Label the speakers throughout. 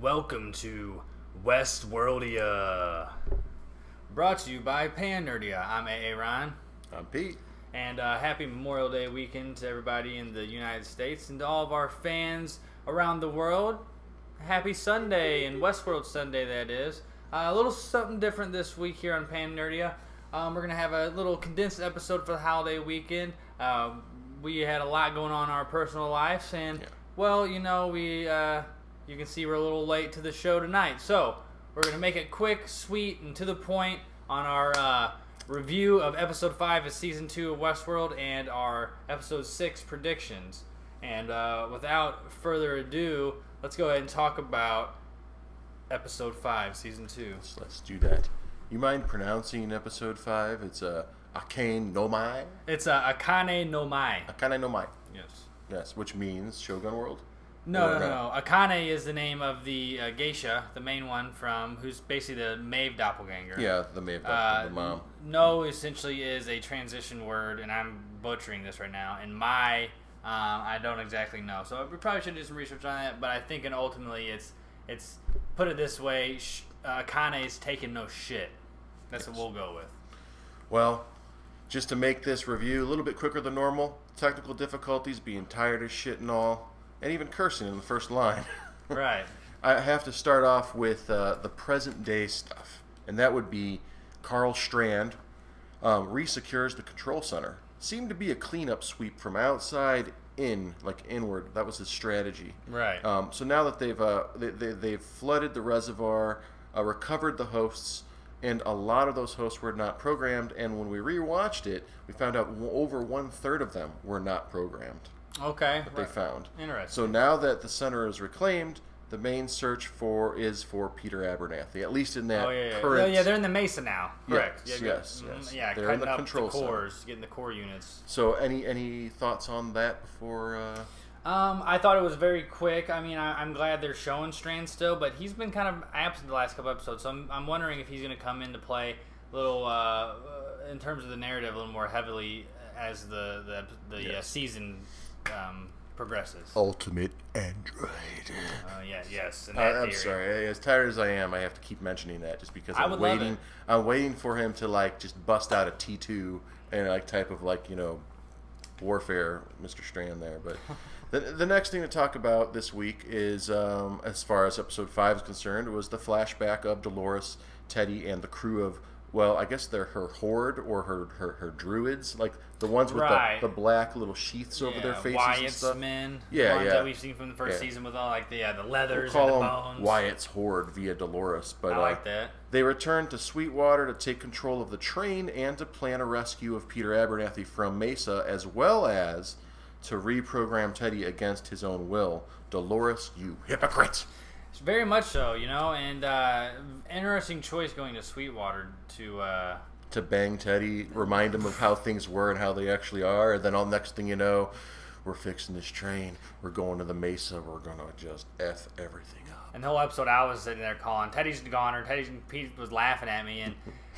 Speaker 1: Welcome to WestWorldia, brought to you by PanNerdia. I'm Aaron.
Speaker 2: I'm Pete.
Speaker 1: And happy Memorial Day weekend to everybody in the United States and to all of our fans around the world. Happy Sunday, and WestWorld Sunday that is. A little something different this week here on PanNerdia. We're going to have a little condensed episode for the holiday weekend. We had a lot going on in our personal lives, and, well, you know, you can see we're a little late to the show tonight. So, we're going to make it quick, sweet, and to the point on our review of Episode 5 of Season 2 of WestWorld and our Episode 6 predictions. And without further ado, let's go ahead and talk about Episode 5, Season 2.
Speaker 2: So let's do that. You mind pronouncing Episode 5? It's Akane no Mai?
Speaker 1: It's Akane no Mai.
Speaker 2: Akane no Mai.
Speaker 1: Yes.
Speaker 2: Yes, which means Shogun World?
Speaker 1: No. Akane is the name of the geisha, the main one who's basically the Maeve doppelganger.
Speaker 2: Yeah, the Maeve doppelganger, the mom.
Speaker 1: No essentially is a transition word, and I'm butchering this right now. And Mai, I don't exactly know. So we probably should do some research on that, but I think ultimately it's put it this way, Akane is taking no shit. That's what we'll go with.
Speaker 2: Well, just to make this review a little bit quicker than normal, technical difficulties, being tired as shit and all, and even cursing in the first line.
Speaker 1: Right.
Speaker 2: I have to start off with the present day stuff, and that would be Carl Strand resecures the control center. Seemed to be a cleanup sweep from outside in, like inward. That was his strategy.
Speaker 1: Right.
Speaker 2: So now that they've flooded the reservoir, recovered the hosts, and a lot of those hosts were not programmed. And when we rewatched it, we found out over 1/3 of them were not programmed.
Speaker 1: Okay.
Speaker 2: They found.
Speaker 1: Interesting.
Speaker 2: So now that the center is reclaimed, the main search is for Peter Abernathy, at least in that current.
Speaker 1: Yeah, they're in the Mesa now. Correct.
Speaker 2: Yes.
Speaker 1: Yeah,
Speaker 2: they're
Speaker 1: cutting
Speaker 2: in the
Speaker 1: up
Speaker 2: control
Speaker 1: the cores,
Speaker 2: center.
Speaker 1: getting the core units.
Speaker 2: So any thoughts on that before?
Speaker 1: I thought it was very quick. I mean, I'm glad they're showing Strand still, but he's been kind of absent the last couple episodes. So I'm wondering if he's going to come into play a little in terms of the narrative a little more heavily as the season progresses.
Speaker 2: Ultimate Android.
Speaker 1: Yes.
Speaker 2: I'm sorry. As tired as I am, I have to keep mentioning that just because I'm waiting for him to just bust out a T2 and type of warfare, Mr. Strand there. But the next thing to talk about this week is, as far as Episode 5 is concerned, was the flashback of Dolores, Teddy, and the crew of, well, I guess they're her horde or her druids, like the ones with the black little sheaths over their faces
Speaker 1: Wyatt's
Speaker 2: and stuff.
Speaker 1: Men,
Speaker 2: ones
Speaker 1: that we've seen from the first season with all the leathers
Speaker 2: we'll
Speaker 1: and the
Speaker 2: call
Speaker 1: bones.
Speaker 2: Wyatt's horde via Dolores, but
Speaker 1: I like that.
Speaker 2: They return to Sweetwater to take control of the train and to plan a rescue of Peter Abernathy from Mesa, as well as to reprogram Teddy against his own will. Dolores, you hypocrite!
Speaker 1: Very much so, and interesting choice going to Sweetwater
Speaker 2: to bang Teddy, remind him of how things were and how they actually are, and then all next thing you know, we're fixing this train, we're going to the Mesa, we're gonna just F everything up.
Speaker 1: And the whole episode I was sitting there calling, Teddy's a goner, Pete was laughing at me, and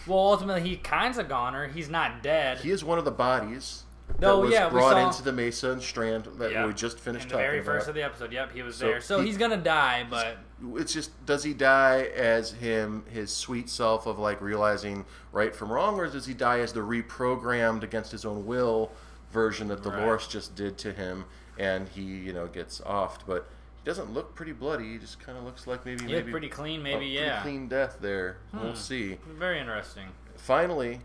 Speaker 1: well, ultimately he kind's a goner, he's not dead.
Speaker 2: He is one of the bodies that was brought into the Mesa and Strand that we just finished talking about.
Speaker 1: In the very first of the episode, he was there. So he's going to die, but...
Speaker 2: It's just, does he die as his sweet self of realizing right from wrong, or does he die as the reprogrammed against his own will version that Dolores just did to him, and he, gets offed? But he doesn't look pretty bloody. He just kind of looks like maybe
Speaker 1: pretty clean,
Speaker 2: pretty clean death there. We'll see.
Speaker 1: Very interesting.
Speaker 2: Finally,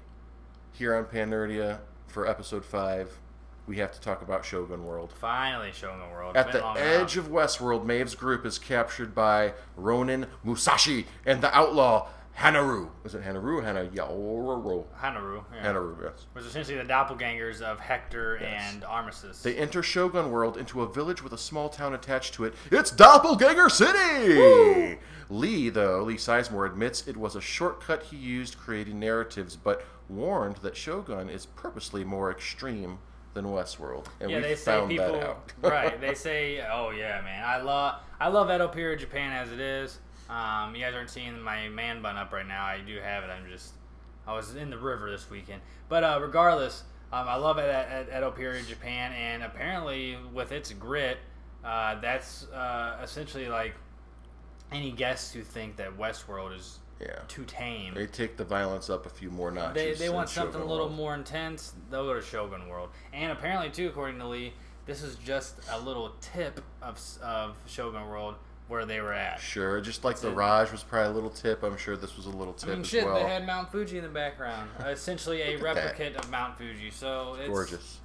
Speaker 2: here on PanNerdia, for Episode 5, we have to talk about Shogun World.
Speaker 1: Finally, Shogun World.
Speaker 2: At the edge of Westworld, Maeve's group is captured by Ronin Musashi and the outlaw Hanaru. Is it Hanaru or Hanaru?
Speaker 1: Hanaru, yeah.
Speaker 2: Hanaru, yes.
Speaker 1: Which is essentially the doppelgangers of Hector and Armistice.
Speaker 2: They enter Shogun World into a village with a small town attached to it. It's Doppelganger City! Woo! Lee Sizemore admits it was a shortcut he used creating narratives, but warned that Shogun is purposely more extreme than Westworld. And we found that out.
Speaker 1: Right. They say, oh yeah, man. I love Edo period Japan as it is. You guys aren't seeing my man bun up right now. I do have it. I was in the river this weekend. But regardless, I love it at Edo period Japan, and apparently with its grit, that's essentially any guests who think that Westworld is too tame.
Speaker 2: They take the violence up a few more notches.
Speaker 1: They want something a little more intense, they'll go to Shogun World. And apparently, too, according to Lee, this is just a little tip of Shogun World where they were at.
Speaker 2: Sure, just like the Raj was probably a little tip, I'm sure this was a little tip as well.
Speaker 1: They had Mount Fuji in the background. Essentially a replicate of Mount Fuji. So it's
Speaker 2: gorgeous.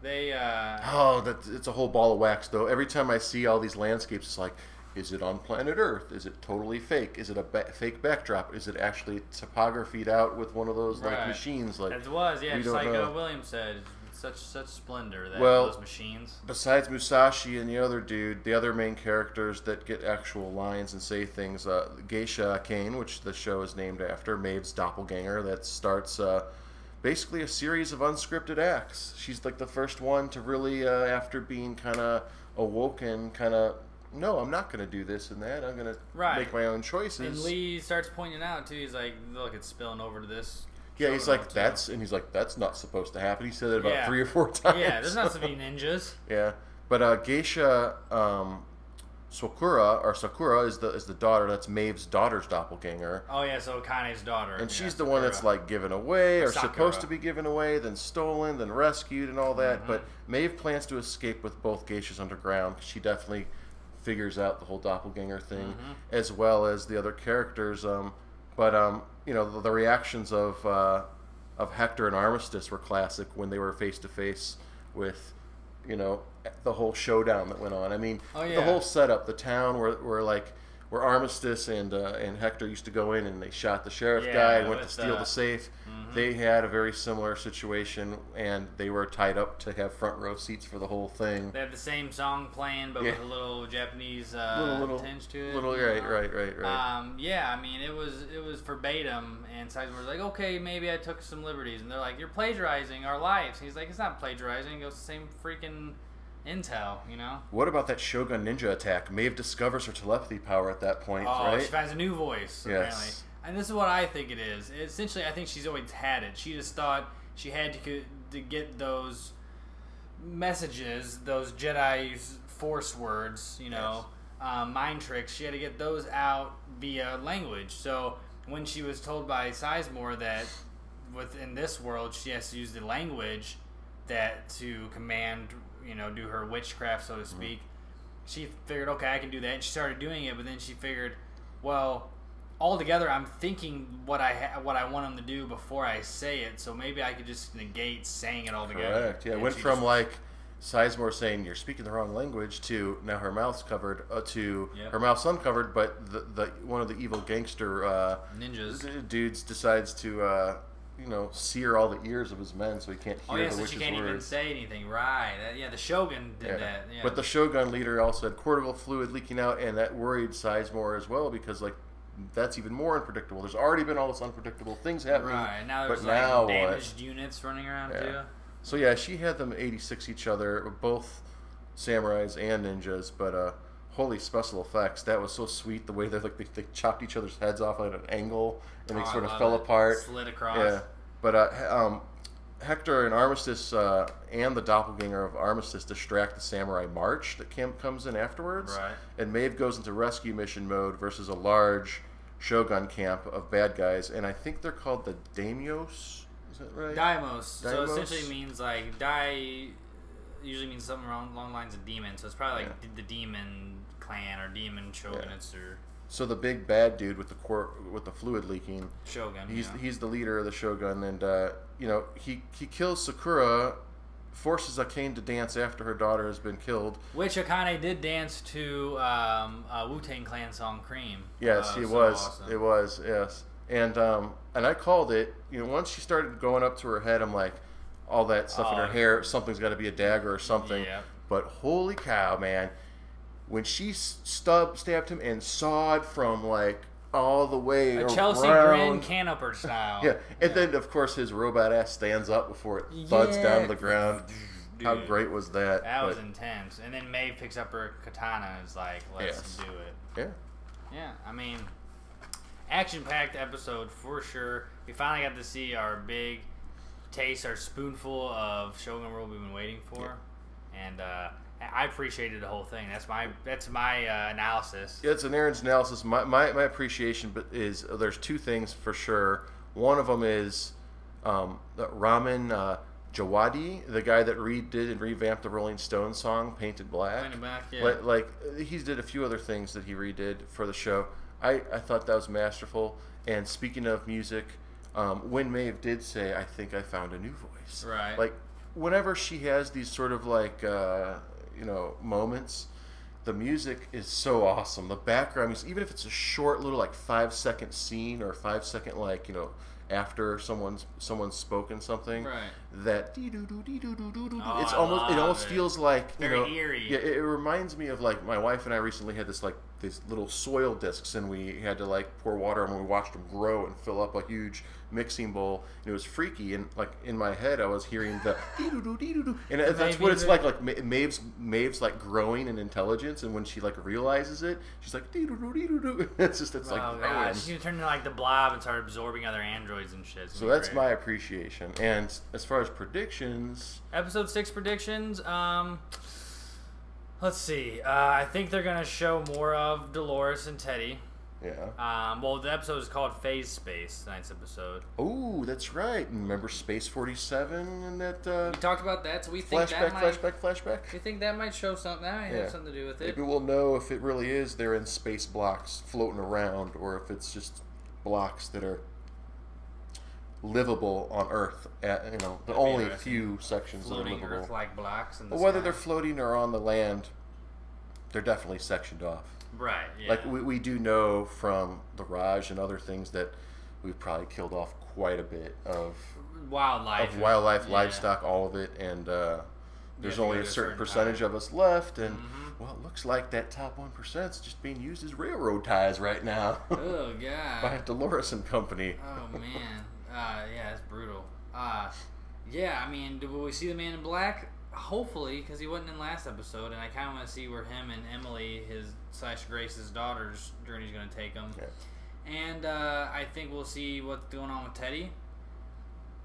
Speaker 1: They
Speaker 2: it's a whole ball of wax though. Every time I see all these landscapes, it's like, is it on planet Earth? Is it totally fake? Is it a fake backdrop? Is it actually topographied out with one of those like machines? Like
Speaker 1: it was, yeah. Just like William said, such splendor that those machines.
Speaker 2: Besides Musashi and the other dude, the other main characters that get actual lines and say things, Geisha Kane, which the show is named after, Maeve's doppelganger, that starts basically a series of unscripted acts. She's like the first one to really, after being kind of awoken, no, I'm not going to do this and that. I'm going to make my own choices.
Speaker 1: And Lee starts pointing out, too. He's like, look, it's spilling over to this.
Speaker 2: Yeah, he's like, that's not supposed to happen. He said it about 3 or 4 times.
Speaker 1: Yeah, there's not supposed to be ninjas.
Speaker 2: Yeah. But Geisha Sakura is the daughter. That's Maeve's daughter's doppelganger.
Speaker 1: Oh, yeah, so Kane's daughter.
Speaker 2: And she's the one that's like given away or supposed to be given away, then stolen, then rescued and all that. But Maeve plans to escape with both geishas underground. She definitely figures out the whole doppelganger thing, as well as the other characters. You know, the reactions of Hector and Armistice were classic when they were face to face with, you know, the whole showdown that went on. I mean, the whole setup, the town where Armistice and Hector used to go in and they shot the sheriff guy and went to steal the safe. They had a very similar situation, and they were tied up to have front row seats for the whole thing.
Speaker 1: They had the same song playing, but with a little Japanese tinge to it.
Speaker 2: Right.
Speaker 1: Yeah, I mean, it was verbatim, and Sizemore was like, okay, maybe I took some liberties. And they're like, you're plagiarizing our lives. And he's like, it's not plagiarizing. It was the same freaking intel, you know?
Speaker 2: What about that Shogun ninja attack? Maeve discovers her telepathy power at that point, right?
Speaker 1: She finds a new voice, apparently. And this is what I think it is. Essentially, I think she's always had it. She just thought she had to get those messages, those Jedi force words, you know, mind tricks. She had to get those out via language. So when she was told by Sizemore that within this world she has to use the language that to command, you know, do her witchcraft, so to speak, she figured, okay, I can do that. And she started doing it, but then she figured, well, altogether, I'm thinking what I want him to do before I say it, so maybe I could just negate saying it altogether.
Speaker 2: Correct. Yeah, it went from like Sizemore saying you're speaking the wrong language to now her mouth's covered to her mouth's uncovered, but the one of the evil gangster
Speaker 1: ninjas
Speaker 2: dudes decides to you know, sear all the ears of his men so he can't hear the
Speaker 1: so
Speaker 2: witch's
Speaker 1: she can't
Speaker 2: words.
Speaker 1: even say anything. Right. The Shogun did that. Yeah.
Speaker 2: But the Shogun leader also had cortical fluid leaking out, and that worried Sizemore as well because like that's even more unpredictable. There's already been all this unpredictable things happening.
Speaker 1: Right. Now there's like damaged units running around too.
Speaker 2: So yeah, she had them 86 each other, both samurais and ninjas, but holy special effects. That was so sweet, the way they chopped each other's heads off at an angle and they sort of fell apart.
Speaker 1: Slid across.
Speaker 2: Yeah. But Hector and Armistice and the doppelganger of Armistice distract the samurai march that comes in afterwards.
Speaker 1: Right.
Speaker 2: And Maeve goes into rescue mission mode versus a large Shogun camp of bad guys, and I think they're called the Daimyos. Is that right?
Speaker 1: Daimos. So essentially means like usually means something along the lines of demon. So it's probably like the demon clan or demon shogunates or.
Speaker 2: So the big bad dude with the fluid leaking.
Speaker 1: Shogun.
Speaker 2: He's the leader of the Shogun, and you know he kills Sakura, forces Akane to dance after her daughter has been killed.
Speaker 1: Which Akane did dance to a Wu-Tang Clan song "Cream."
Speaker 2: Yes, it was. Awesome. It was. Yes, and I called it. You know, once she started going up to her head, I'm like, all that stuff in her hair, something's got to be a dagger or something.
Speaker 1: Yeah.
Speaker 2: But holy cow, man. When she stabbed him and sawed from like all the way around.
Speaker 1: Chelsea Grin Canoper style.
Speaker 2: Yeah, and then of course his robot ass stands up before it thuds down to the ground. Dude, how great was that?
Speaker 1: That was intense. And then Maeve picks up her katana and is like, let's do it.
Speaker 2: Yeah.
Speaker 1: Yeah, I mean, action-packed episode for sure. We finally got to see our big taste, our spoonful of Shogun World we've been waiting for. Yeah. And I appreciated the whole thing. That's my analysis.
Speaker 2: Yeah, it's an Aaron's analysis. My appreciation is there's two things for sure. One of them is Ramin Djawadi, the guy that redid and revamped the Rolling Stones song "Painted Black."
Speaker 1: Painted Black, yeah.
Speaker 2: Like he did a few other things that he redid for the show. I thought that was masterful. And speaking of music, when Maeve did say, "I think I found a new voice,"
Speaker 1: right?
Speaker 2: Like whenever she has these sort of like moments, the music is so awesome. The background music, even if it's a short little like 5-second scene or 5-second after someone's spoken something,
Speaker 1: right?
Speaker 2: That it almost feels like
Speaker 1: very eerie.
Speaker 2: Yeah, it reminds me of like my wife and I recently had these little soil discs, and we had to like pour water on when we watched them grow and fill up a huge mixing bowl. And it was freaky, and like in my head I was hearing the and that's what it's like Maeve's like growing in intelligence, and when she like realizes it, she's like it's like
Speaker 1: God, she's gonna turn into like the Blob and start absorbing other androids and shit.
Speaker 2: So that's my appreciation. And as far as predictions,
Speaker 1: episode 6 predictions, let's see. I think they're gonna show more of Dolores and Teddy.
Speaker 2: Yeah.
Speaker 1: Well, the episode is called Phase Space, tonight's episode.
Speaker 2: Oh, that's right. Remember Space 47 and that?
Speaker 1: We talked about that, so we think
Speaker 2: flashback.
Speaker 1: We think that might show something. That might have something to do with it.
Speaker 2: Maybe we'll know if it really is they're in space blocks floating around, or if it's just blocks that are livable on Earth. The only few sections
Speaker 1: floating
Speaker 2: that are livable.
Speaker 1: Earth-like blocks. In the
Speaker 2: whether
Speaker 1: sky.
Speaker 2: they're floating or on the land, they're definitely sectioned off.
Speaker 1: Right, yeah.
Speaker 2: Like, we do know from the Raj and other things that we've probably killed off quite a bit of
Speaker 1: wildlife,
Speaker 2: livestock, all of it, and there's only a certain percentage of us left, and, well, it looks like that top 1% is just being used as railroad ties right now.
Speaker 1: Oh, God.
Speaker 2: By Dolores and Company.
Speaker 1: Oh, man. Yeah, it's brutal. Yeah, I mean, will we see the Man in Black? Hopefully, because he wasn't in last episode, and I kind of want to see where him and Emily, Grace's daughter's journey is going to take them. Yeah. And I think we'll see what's going on with Teddy.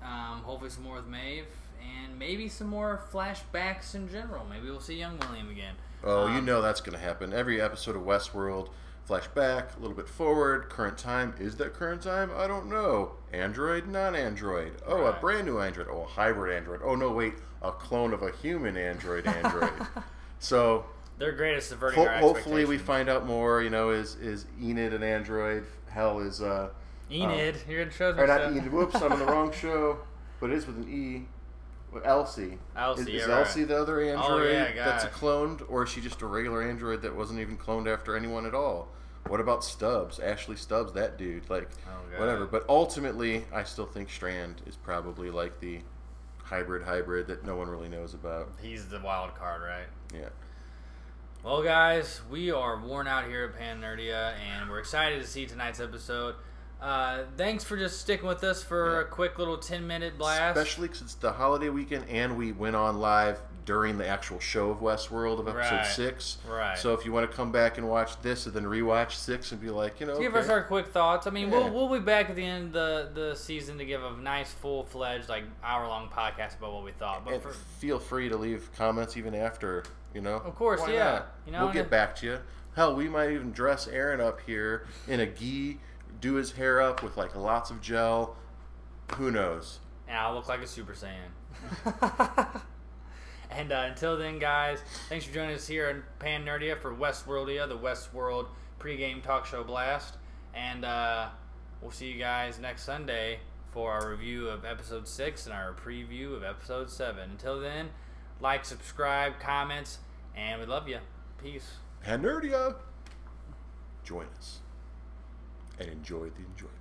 Speaker 1: Hopefully some more with Maeve, and maybe some more flashbacks in general. Maybe we'll see young William again.
Speaker 2: Oh, that's going to happen. Every episode of Westworld, flashback, a little bit forward, current time. Is that current time? I don't know. Android, non-android. Oh, right. A brand new android. Oh, a hybrid android. Oh, no, wait. A clone of a human android. So
Speaker 1: they're great at subverting our expectations.
Speaker 2: Hopefully we find out more. Is Enid an android? Hell, is
Speaker 1: Enid. You're in shows.
Speaker 2: Or not Enid. Whoops, I'm on the wrong show. But it is with an E. Elsie. Is Elsie the other android that's a cloned, or is she just a regular android that wasn't even cloned after anyone at all? What about Stubbs? Ashley Stubbs, that dude. Like, whatever. But ultimately, I still think Strand is probably like the hybrid that no one really knows about.
Speaker 1: He's the wild card, right?
Speaker 2: Yeah.
Speaker 1: Well, guys, we are worn out here at PanNerdia, and we're excited to see tonight's episode. Thanks for just sticking with us for a quick little 10-minute blast.
Speaker 2: Especially because it's the holiday weekend, and we went on live during the actual show of WestWorld of episode 6.
Speaker 1: Right.
Speaker 2: So if you want to come back and watch this and then rewatch 6 and be like,
Speaker 1: give us our quick thoughts. I mean, we'll be back at the end of the season to give a nice full-fledged hour-long podcast about what we thought. But
Speaker 2: feel free to leave comments even after,
Speaker 1: Of course,
Speaker 2: Why not? We'll get back to you. Hell, we might even dress Aaron up here in a gi, do his hair up with lots of gel. Who knows?
Speaker 1: And I'll look like a Super Saiyan. And until then, guys, thanks for joining us here in PanNerdia for WestWorldia, the Westworld pregame talk show blast. And we'll see you guys next Sunday for our review of episode 6 and our preview of episode 7. Until then, like, subscribe, comments, and we love you. Peace.
Speaker 2: PanNerdia. Join us and enjoy the enjoyment.